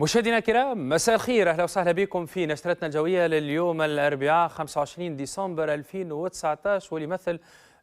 مشاهدينا الكرام، مساء الخير، اهلا وسهلا بكم في نشرتنا الجويه لليوم الاربعاء 25 ديسمبر 2019، واللي يمثل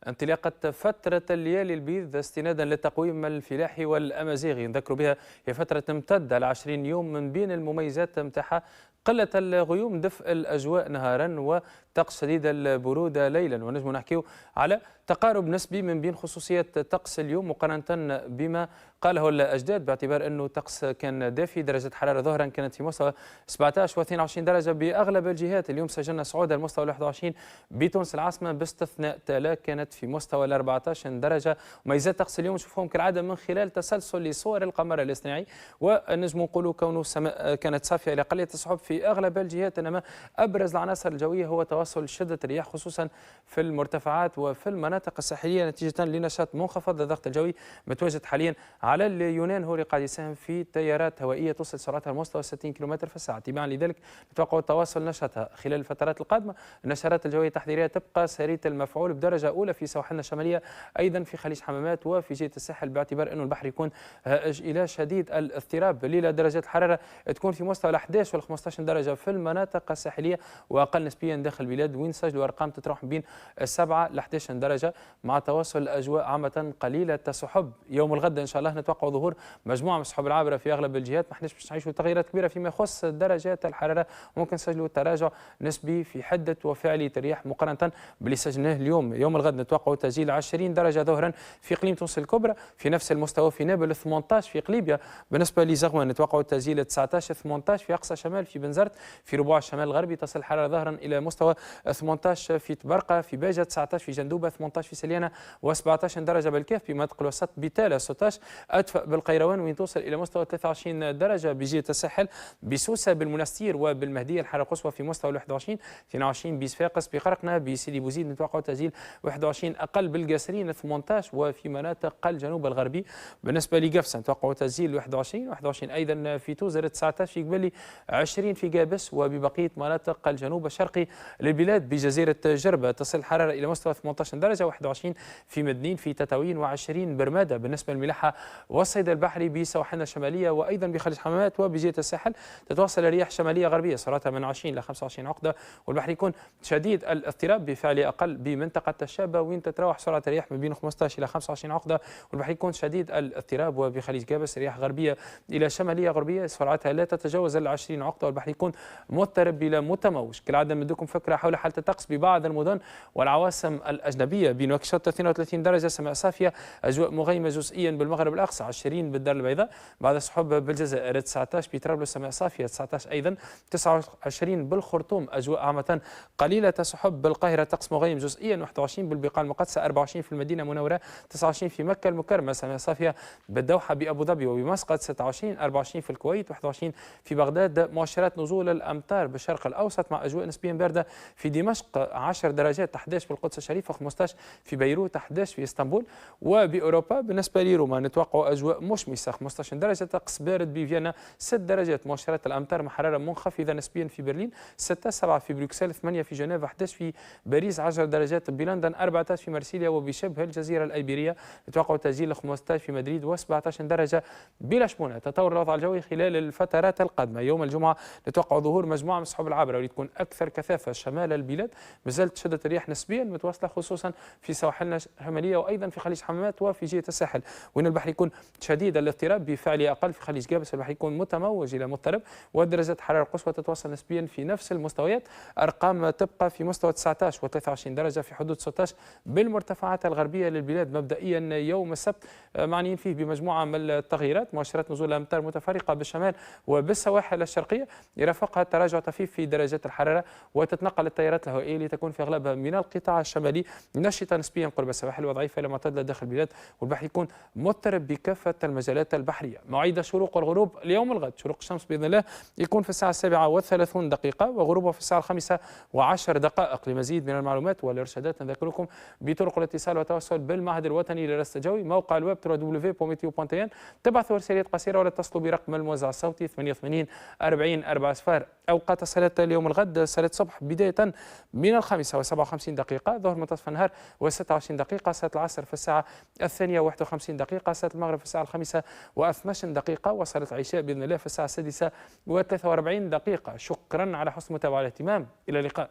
انطلاقة فترة الليالي البيض استنادا للتقويم الفلاحي والأمازيغي. نذكر بها هي فترة تمتد على 20 يوم، من بين المميزات متاعها قلة الغيوم، دفء الأجواء نهارا وطقس شديد البرودة ليلا. ونجم نحكيو على تقارب نسبي من بين خصوصيات طقس اليوم مقارنة بما قاله الأجداد، باعتبار أنه طقس كان دافي. درجة حرارة ظهرا كانت في مستوى 17 و22 درجة بأغلب الجهات. اليوم سجلنا صعود المستوى 21 بتونس العاصمة، باستثناء تالا كانت في مستوى 14 درجة. مميزات طقس اليوم نشوفهم كالعادة من خلال تسلسل لصور القمر الاصطناعي، ونجم نقولوا كونه السماء كانت صافية إلى قليل السحب في أغلب الجهات، إنما أبرز العناصر الجوية هو توصل شدة الرياح خصوصا في المرتفعات وفي المناطق الساحلية، نتيجة لنشاط منخفض الضغط الجوي متواجد حاليا على اليونان، هو اللي قاعد يساهم في تيارات هوائية توصل سرعتها المستوى 60 كم في الساعة. تباعا لذلك نتوقع تواصل نشاطها خلال الفترات القادمة. النشرات الجوية التحذيرية تبقى سارية المفعول بدرجة أولى في سواحلنا الشمالية، أيضا في خليج حمامات وفي جهة الساحل، باعتبار أنه البحر يكون هائج إلى شديد الاضطراب. الليلة درجات الحرارة تكون في مستوى 11 وال 15 درجة في المناطق الساحلية، وأقل نسبيا داخل البلاد، وين سجلوا أرقام تتراوح بين 7 ل 11 درجة، مع توصل الأجواء عامة قليلة السحب. يوم الغد إن شاء الله نتوقع ظهور مجموعة من السحب العابرة في أغلب الجهات، ما احناش باش نعيشوا تغيرات كبيرة فيما يخص درجات الحرارة، ممكن نسجلوا تراجع نسبي في حدة وفعلية الرياح مقارنة باللي سجلناه اليوم. يوم الغد نتوقع تسجيل 20 درجة ظهرا في إقليم تونس الكبرى، في نفس المستوى في نابل 18 في قليبيا. بالنسبة لزغوان نتوقع تسجيل 19 18 في أقصى شمال في بنزرت، في ربوع الشمال الغربي تصل الحرارة ظهرا إلى مستوى 18 في تبرقة، في باجة 19 في جندوبة، 18 في سليانة و17 درجة بالكاف، في مناطق الوسط بتالة 16 أدفأ بالقيروان وين توصل إلى مستوى 23 درجة. بجهة الساحل بسوسة بالمنستير وبالمهدية الحرارة القصوى في مستوى 21 22 بصفاقس، بقرقنة بسيدي بوزيد نتوقع تسجيل 21 أقل، بالقاسرين 18 وفي مناطق الجنوب الغربي. بالنسبة لقفصة نتوقع تسجيل 21 أيضا في توزر 19 في قبلي 20 في قابس، وببقية مناطق الجنوب الشرقي للبلاد بجزيرة جربة تصل الحرارة إلى مستوى 18 درجة، 21 في مدنين في تطاوين و20 برمادة. بالنسبة للملاحة والصيد البحري بسواحلنا الشمالية وأيضا بخليج حمامات وبجهة الساحل تتوصل الرياح شمالية غربية سرعتها من 20 إلى 25 عقدة، والبحر يكون شديد الاضطراب بفعل أقل بمنطقة الشابة، وين تتراوح سرعة الرياح من بين 15 إلى 25 عقدة، والبحر يكون شديد الاضطراب. وبخليج قابس رياح غربية إلى شمالية غربية سرعتها لا تتجاوز ال 20 عقدة، والبحر يكون مضطرب إلى متموج. كالعادة نديكم فكرة حول حالة الطقس ببعض المدن والعواصم الأجنبية. بنواكشوط 32 درجة سماء صافية، أجواء مغيمة جزئيا بالمغرب الأقصى، 20 بالدار البيضاء، بعد سحب بالجزائر 19 بطرابلس سماء صافية 19 أيضا، 29 بالخرطوم أجواء عامة قليلة سحب، بالقاهرة طقس مغيم جزئيا 21 بالبقاع المقدسة، 24 في المدينة المنورة، 29 في مكة المكرمة سماء صافية، بالدوحة بأبو ظبي وبمسقط 26 24 في الكويت، 21 في بغداد. مؤشرات نزول الأمطار بالشرق الأوسط مع أجواء نسبيا باردة في دمشق 10 درجات، 11 في القدس الشريفة، 15 في بيروت، 11 في اسطنبول. وبأوروبا بالنسبة لروما نتوقع أجواء مشمسة 15 درجة، طقس بارد بفيينا 6 درجات، مؤشرات الأمطار مع حرارة منخفضة نسبيا في برلين 6 7 في بروكسل، 8 في جنيف، 11 في باريس، 10 درجات بلندن، 14 في مرسيليا وبشبه الجزيرة الأيبيرية نتوقع تسجيل 15 في مدريد و17 درجة بلشبونة. تطور الوضع الجوي خلال الفترات القادمة. يوم الجمعة نتوقع ظهور مجموعة من السحب العابرة واللي تكون أكثر كثافة شمال البلاد، مازالت شدة الرياح نسبيا متواصلة خصوصا في سواحلنا الشمالية وأيضا في خليج حمامات وفي جهة الساحل، وين البحر يكون شديد الاضطراب بفعل أقل. في خليج قابس البحر يكون متموج إلى مضطرب، ودرجات الحرارة القصوى تتوصل نسبيا في نفس المستويات، أرقام تبقى في مستوى 19 و23 درجة في حدود 16 بالمرتفعات الغربية للبلاد. مبدئيا يوم السبت معنيين فيه بمجموعة من التغييرات، مؤشرات نزول الأمطار متفرقة بالشمال وبالسواحل الشرقية، يرافقها تراجع طفيف في درجات الحرارة، وتتنقل التيارات الهوائية لتكون في أغلبها من القطاع الشمالي نشطة نسبيا قرب السواحل وضعيفة إلى معتدلة داخل البلاد، والبحر يكون مضطرب بكافة المجالات البحرية. مواعيد الشروق والغروب اليوم الغد: شروق الشمس بإذن الله يكون في الساعة 7:30 وغروبه في الساعة 5:10. لمزيد من المعلومات والإرشادات نذكركم بطرق الاتصال والتواصل بالمعهد الوطني للرصد الجوي، موقع الويب www.meteo.tn، تبعثوا رسالة قصيرة ولا تتصلوا برقم الموزع الصوتي 88 40 4 صفار. أوقات الصلاة اليوم الغد: صلاة الصبح بداية بداية من 5:57 ظهر منتصف النهار و26 ساعة العصر في الساعة 2:51 ساعة المغرب في الساعة 5:12 وصلت العشاء بإذن الله في الساعة 6:43. شكرا على حسن المتابعة والاهتمام، إلى اللقاء.